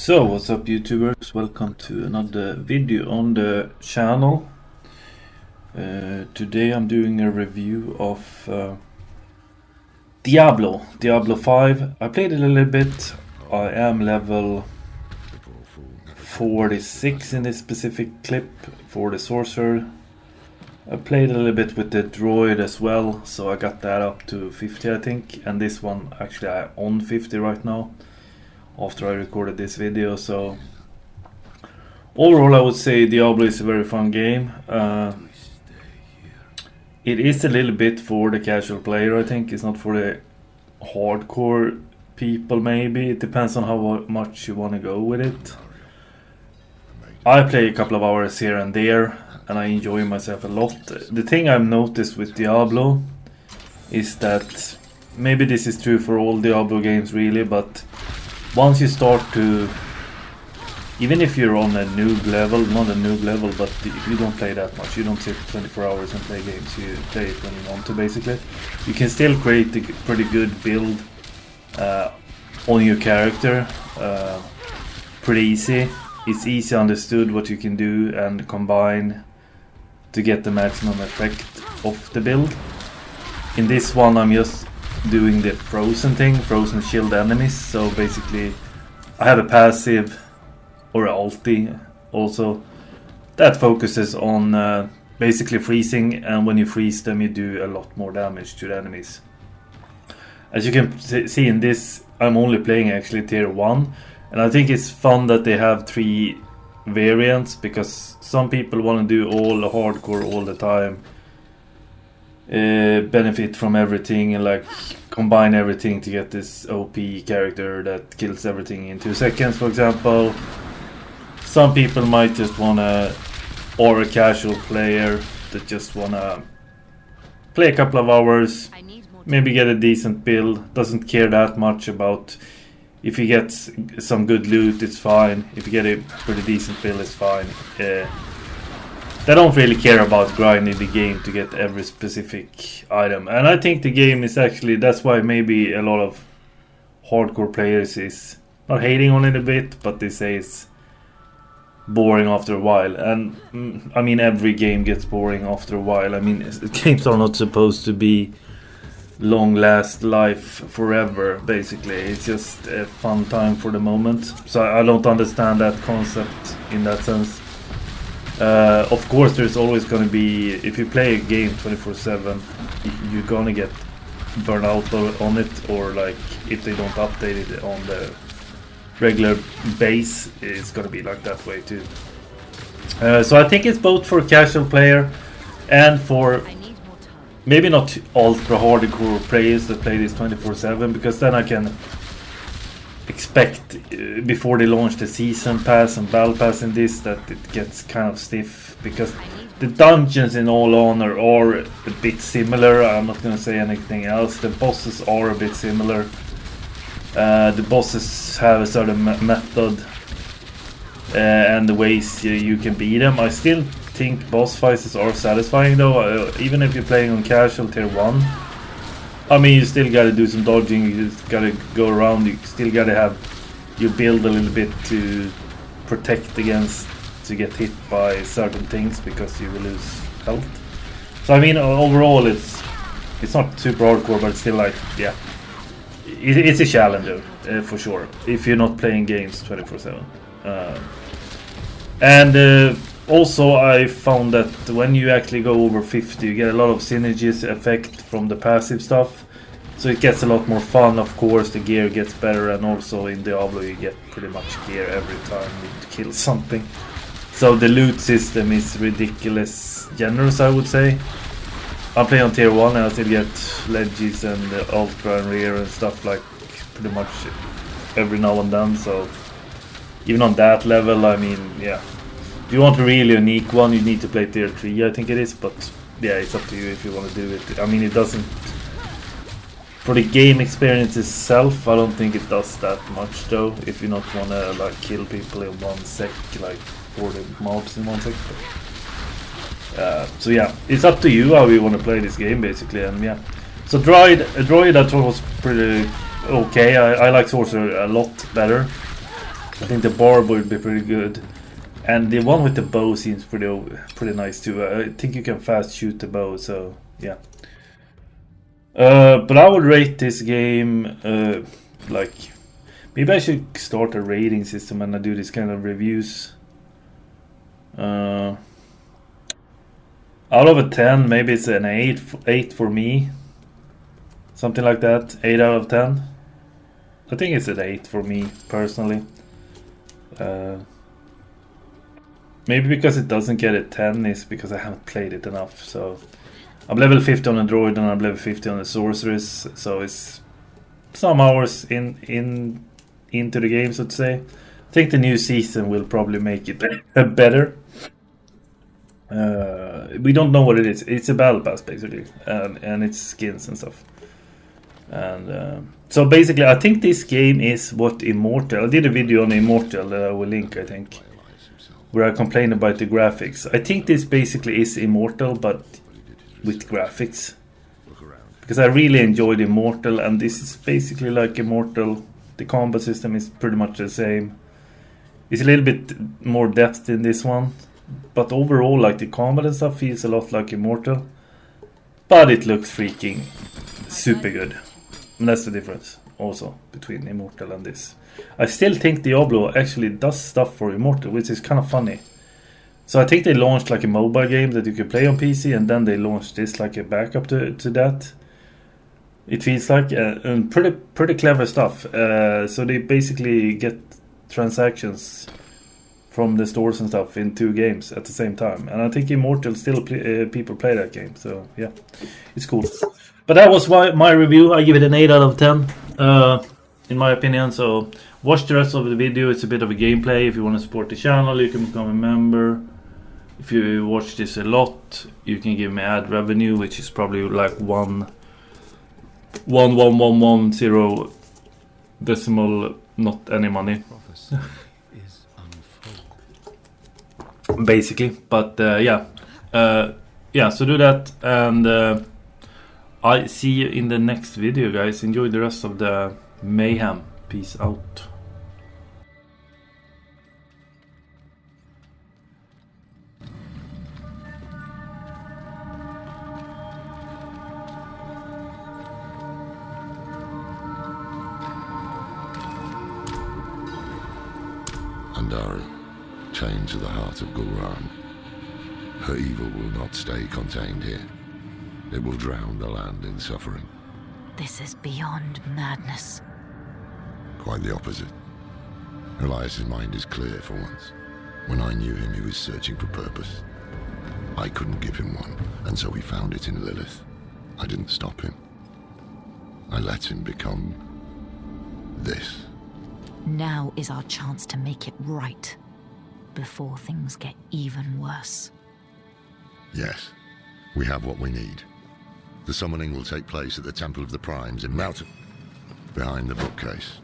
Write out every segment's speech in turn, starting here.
So, what's up YouTubers? Welcome to another video on the channel. Today I'm doing a review of Diablo 5. I played it a little bit. I am level 46 in this specific clip for the sorcerer. I played a little bit with the droid as well, so I got that up to 50 I think, and this one actually I'm on 50 right now after I recorded this video. So overall I would say Diablo is a very fun game. It is a little bit for the casual player, I think. It's not for the hardcore people maybe. It depends on how much you want to go with it. I play a couple of hours here and there and I enjoy myself a lot. The thing I've noticed with Diablo is that, maybe this is true for all Diablo games really, but once you start to, even if you're on a noob level, not a noob level, but if you don't play that much, you don't sit 24 hours and play games, you play it when you want to basically, you can still create a pretty good build on your character, pretty easy. It's easy understood what you can do and combine to get the maximum effect of the build. In this one I'm just doing the frozen thing, frozen shield enemies. So basically I have a passive or ulti also that focuses on basically freezing, and when you freeze them you do a lot more damage to the enemies. As you can see in this, I'm only playing actually tier 1, and I think it's fun that they have 3 variants, because some people want to do all the hardcore all the time, benefit from everything and like combine everything to get this OP character that kills everything in 2 seconds, for example. Some people might just wanna, or a casual player that just wanna play a couple of hours, maybe get a decent build, doesn't care that much about if you get some good loot, it's fine. If you get a pretty decent build, it's fine. They don't really care about grinding the game to get every specific item. And I think the game is actually, that's why maybe a lot of hardcore players is not hating on it a bit, but they say it's boring after a while. And I mean, every game gets boring after a while. I mean, games are not supposed to be long last life forever, basically. It's just a fun time for the moment. So I don't understand that concept in that sense. Of course there's always going to be, if you play a game 24/7, you're gonna get burned out on it, or like if they don't update it on the regular base, it's gonna be like that way too. So I think it's both for casual player and for maybe not ultra hardcore players that play this 24/7, because then I can expect before they launch the season pass and battle pass in this that it gets kind of stiff, because the dungeons in All Honor are a bit similar. I'm not gonna say anything else. The bosses are a bit similar. The bosses have a certain method and the ways you can beat them. I still think boss fights are satisfying though, even if you're playing on casual tier 1. I mean, you still gotta do some dodging, you just gotta go around, you still gotta have your build a little bit to protect against, to get hit by certain things, because you will lose health. So I mean, overall it's not super hardcore, but it's still like, yeah, it's a challenger for sure, if you're not playing games 24/7. Also I found that when you actually go over 50, you get a lot of synergies effect from the passive stuff, so it gets a lot more fun. Of course the gear gets better, and also in Diablo you get pretty much gear every time you kill something, so the loot system is ridiculous generous, I would say. I play on tier 1 and I still get ledges and ultra and rare and stuff like pretty much every now and then, so even on that level, I mean, yeah. If you want a really unique one, you need to play tier 3, I think it is, but yeah, it's up to you if you want to do it. I mean, it doesn't, for the game experience itself, I don't think it does that much though, if you not want to like kill people in 1 sec, like 40 mobs in 1 sec. So yeah, it's up to you how you want to play this game basically, and yeah. So droid I thought was pretty okay. I like sorcerer a lot better. I think the barb would be pretty good. And the one with the bow seems pretty nice too. I think you can fast shoot the bow, so yeah. But I would rate this game like, maybe I should start a rating system and I do this kind of reviews. Out of a 10, maybe it's an 8 for me. Something like that. 8 out of 10. I think it's an 8 for me personally. Maybe because it doesn't get a 10 is because I haven't played it enough. So I'm level 50 on the droid and I'm level 50 on the sorceress. So it's some hours into the game, so to say. I think the new season will probably make it better. We don't know what it is. It's a battle pass basically, and it's skins and stuff. And so basically, I think this game is what Immortal. I did a video on Immortal that I will link, I think, where I complained about the graphics. I think this basically is Immortal, but with graphics, because I really enjoyed Immortal, and this is basically like Immortal. The combat system is pretty much the same. It's a little bit more depth in this one, but overall, like the combat and stuff feels a lot like Immortal, but it looks freaking super good. And that's the difference also between Immortal and this. I still think Diablo actually does stuff for Immortal, which is kind of funny. So I think they launched like a mobile game that you could play on PC, and then they launched this like a backup to that. It feels like and pretty clever stuff. So they basically get transactions from the stores and stuff in 2 games at the same time. And I think Immortal still people play that game. So yeah, it's cool. But that was my review. I give it an 8 out of 10, in my opinion. So watch the rest of the video. It's a bit of a gameplay. If you want to support the channel, you can become a member. If you watch this a lot, you can give me ad revenue, which is probably like 1.110 decimal, not any money. Basically, but yeah, so do that, and I see you in the next video, guys. Enjoy the rest of the mayhem. Peace out. Andaru, chained to the heart of Gulran. Her evil will not stay contained here. It will drown the land in suffering. This is beyond madness. Quite the opposite. Elias's mind is clear for once. When I knew him, he was searching for purpose. I couldn't give him one, and so he found it in Lilith. I didn't stop him. I let him become this. Now is our chance to make it right, before things get even worse. Yes, we have what we need. The summoning will take place at the Temple of the Primes in Mountain, behind the bookcase.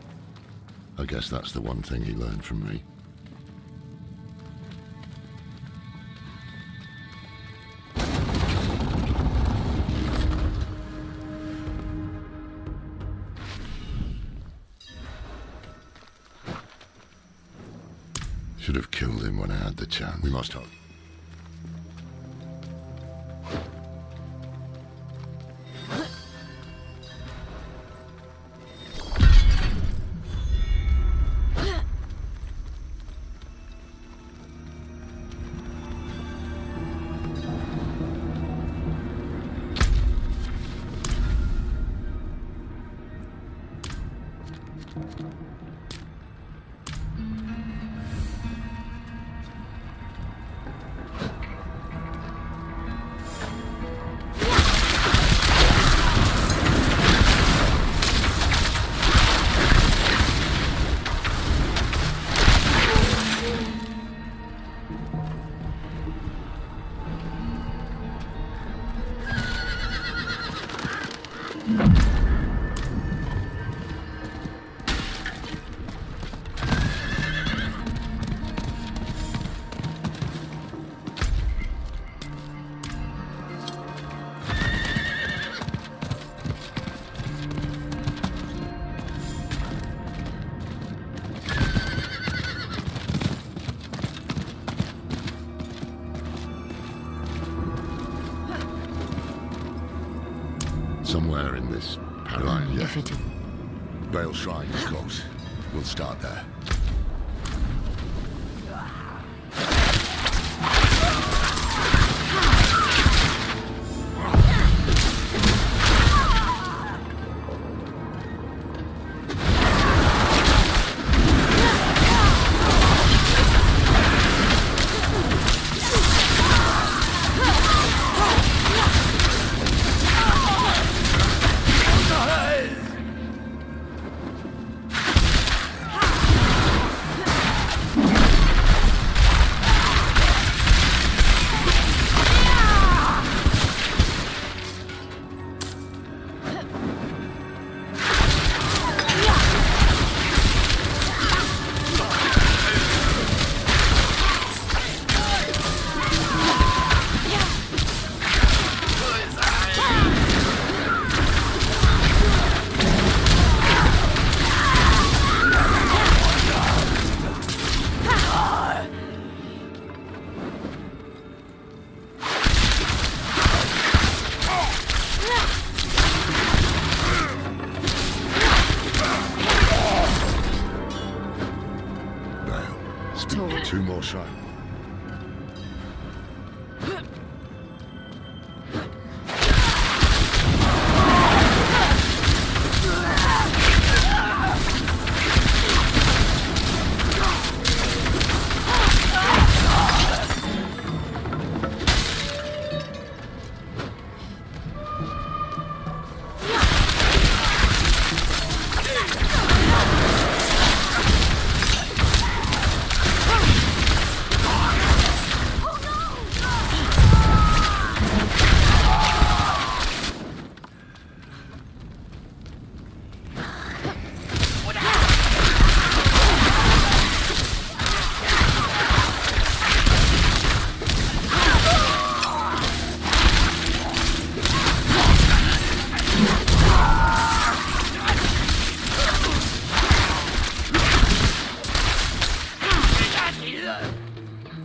I guess that's the one thing he learned from me. Should have killed him when I had the chance. We must hope. somewhere in this paradigm, yeah. If it... Bale Shrine is close. We'll start there. Two more shrines.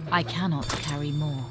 I cannot carry more.